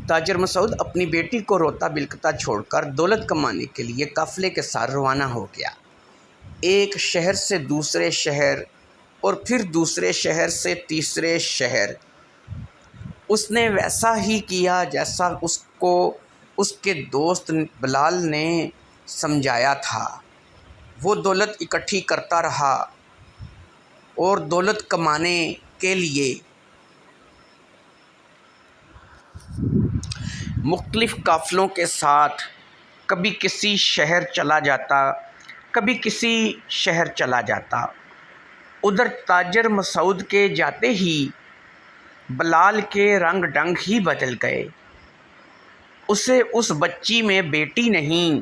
تاجر مسعود اپنی بیٹی کو روتا بلکتا چھوڑ کر دولت کمانے کے لیے قافلے کے ساتھ روانہ ہو گیا۔ ایک شہر سے دوسرے شہر اور پھر دوسرے شہر سے تیسرے شہر۔ اس نے ویسا ہی کیا جیسا اس کو اس کے دوست بلال نے سمجھایا تھا۔ وہ دولت اکٹھی کرتا رہا اور دولت کمانے کے لیے مختلف قافلوں کے ساتھ کبھی کسی شہر چلا جاتا، کبھی کسی شہر چلا جاتا۔ ادھر تاجر مسعود کے جاتے ہی بلال کے رنگ ڈھنگ ہی بدل گئے۔ اسے اس بچی میں بیٹی نہیں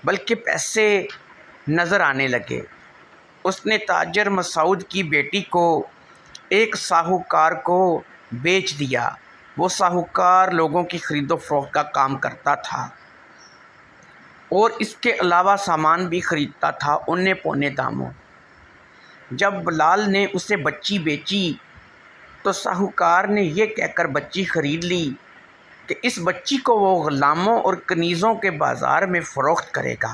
بلکہ پیسے نظر آنے لگے۔ اس نے تاجر مسعود کی بیٹی کو ایک ساہوکار کو بیچ دیا۔ وہ ساہوکار لوگوں کی خرید و فروخت کا کام کرتا تھا اور اس کے علاوہ سامان بھی خریدتا تھا اونے پونے داموں۔ جب بلال نے اسے بچی بیچی تو ساہوکار نے یہ کہہ کر بچی خرید لی کہ اس بچی کو وہ غلاموں اور کنیزوں کے بازار میں فروخت کرے گا۔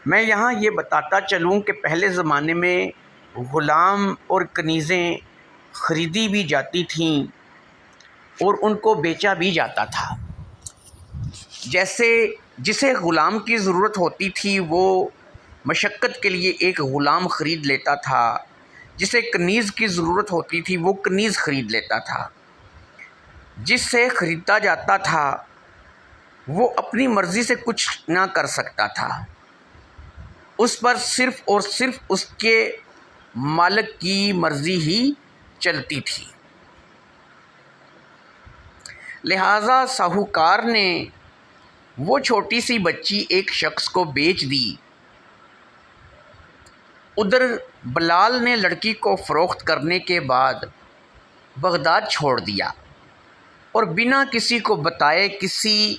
میں یہاں یہ بتاتا چلوں کہ پہلے زمانے میں غلام اور کنیزیں خریدی بھی جاتی تھیں اور ان کو بیچا بھی جاتا تھا۔ جیسے جسے غلام کی ضرورت ہوتی تھی وہ مشقت کے لیے ایک غلام خرید لیتا تھا، جسے کنیز کی ضرورت ہوتی تھی وہ کنیز خرید لیتا تھا۔ جس سے خریدا جاتا تھا وہ اپنی مرضی سے کچھ نہ کر سکتا تھا، اس پر صرف اور صرف اس کے مالک کی مرضی ہی چلتی تھی۔ لہٰذا ساہوکار نے وہ چھوٹی سی بچی ایک شخص کو بیچ دی۔ ادھر بلال نے لڑکی کو فروخت کرنے کے بعد بغداد چھوڑ دیا اور بنا کسی کو بتائے کسی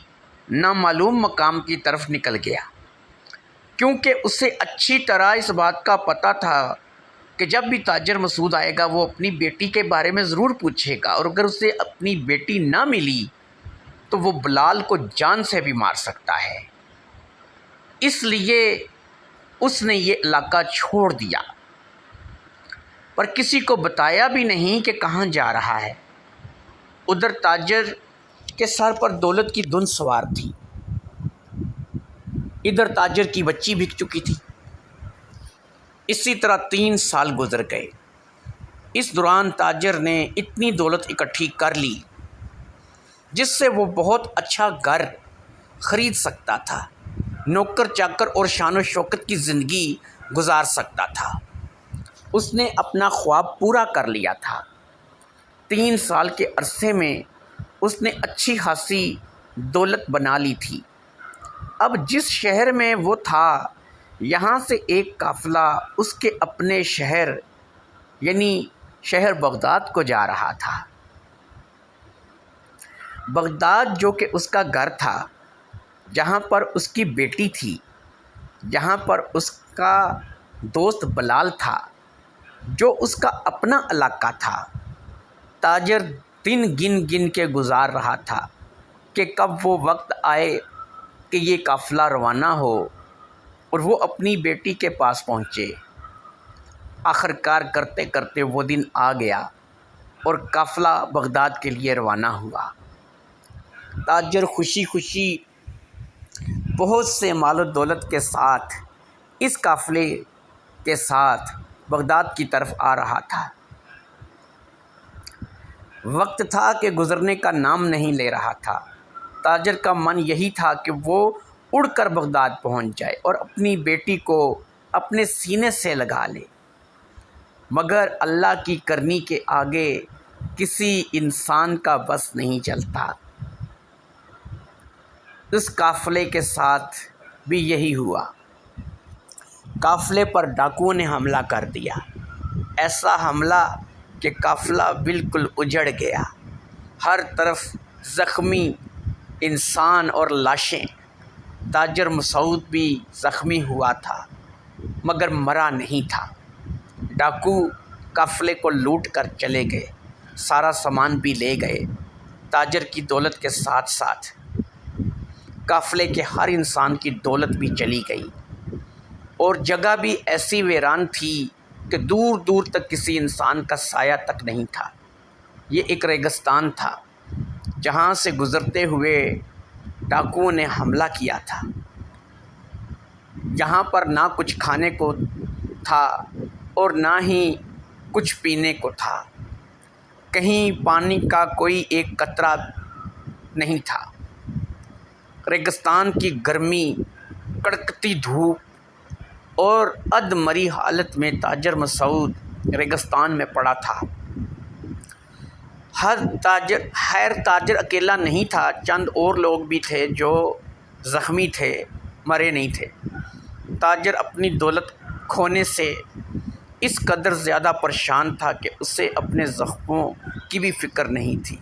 نامعلوم مقام کی طرف نکل گیا، کیونکہ اسے اچھی طرح اس بات کا پتہ تھا کہ جب بھی تاجر مسعود آئے گا وہ اپنی بیٹی کے بارے میں ضرور پوچھے گا، اور اگر اسے اپنی بیٹی نہ ملی تو وہ بلال کو جان سے بھی مار سکتا ہے۔ اس لیے اس نے یہ علاقہ چھوڑ دیا، پر کسی کو بتایا بھی نہیں کہ کہاں جا رہا ہے۔ ادھر تاجر کے سر پر دولت کی دھن سوار تھی، ادھر تاجر کی بچی بک چکی تھی۔ اسی طرح 3 سال گزر گئے۔ اس دوران تاجر نے اتنی دولت اکٹھی کر لی جس سے وہ بہت اچھا گھر خرید سکتا تھا، نوکر چاکر اور شان و شوکت کی زندگی گزار سکتا تھا۔ اس نے اپنا خواب پورا کر لیا تھا۔ 3 سال کے عرصے میں اس نے اچھی خاصی دولت بنا لی تھی۔ اب جس شہر میں وہ تھا یہاں سے ایک قافلہ اس کے اپنے شہر یعنی شہر بغداد کو جا رہا تھا۔ بغداد جو کہ اس کا گھر تھا، جہاں پر اس کی بیٹی تھی، جہاں پر اس کا دوست بلال تھا، جو اس کا اپنا علاقہ تھا۔ تاجر دن گن گن کے گزار رہا تھا کہ کب وہ وقت آئے کہ یہ قافلہ روانہ ہو اور وہ اپنی بیٹی کے پاس پہنچے۔ آخرکار کرتے کرتے وہ دن آ گیا اور قافلہ بغداد کے لیے روانہ ہوا۔ تاجر خوشی خوشی بہت سے مال و دولت کے ساتھ اس قافلے کے ساتھ بغداد کی طرف آ رہا تھا۔ وقت تھا کہ گزرنے کا نام نہیں لے رہا تھا۔ تاجر کا من یہی تھا کہ وہ اڑ کر بغداد پہنچ جائے اور اپنی بیٹی کو اپنے سینے سے لگا لے، مگر اللہ کی کرنی کے آگے کسی انسان کا بس نہیں چلتا۔ اس قافلے کے ساتھ بھی یہی ہوا۔ قافلے پر ڈاکوؤں نے حملہ کر دیا، ایسا حملہ کہ قافلہ بالکل اجڑ گیا۔ ہر طرف زخمی انسان اور لاشیں۔ تاجر مسعود بھی زخمی ہوا تھا مگر مرا نہیں تھا۔ ڈاکو قافلے کو لوٹ کر چلے گئے، سارا سامان بھی لے گئے۔ تاجر کی دولت کے ساتھ ساتھ قافلے کے ہر انسان کی دولت بھی چلی گئی، اور جگہ بھی ایسی ویران تھی کہ دور دور تک کسی انسان کا سایہ تک نہیں تھا۔ یہ ایک ریگستان تھا جہاں سے گزرتے ہوئے ڈاکوؤں نے حملہ کیا تھا۔ جہاں پر نہ کچھ کھانے کو تھا اور نہ ہی کچھ پینے کو تھا، کہیں پانی کا کوئی ایک قطرہ نہیں تھا۔ ریگستان کی گرمی، کڑکتی دھوپ اور ادمری حالت میں تاجر مسعود ریگستان میں پڑا تھا۔ خیر تاجر اکیلا نہیں تھا، چند اور لوگ بھی تھے جو زخمی تھے، مرے نہیں تھے۔ تاجر اپنی دولت کھونے سے اس قدر زیادہ پریشان تھا کہ اسے اپنے زخموں کی بھی فکر نہیں تھی۔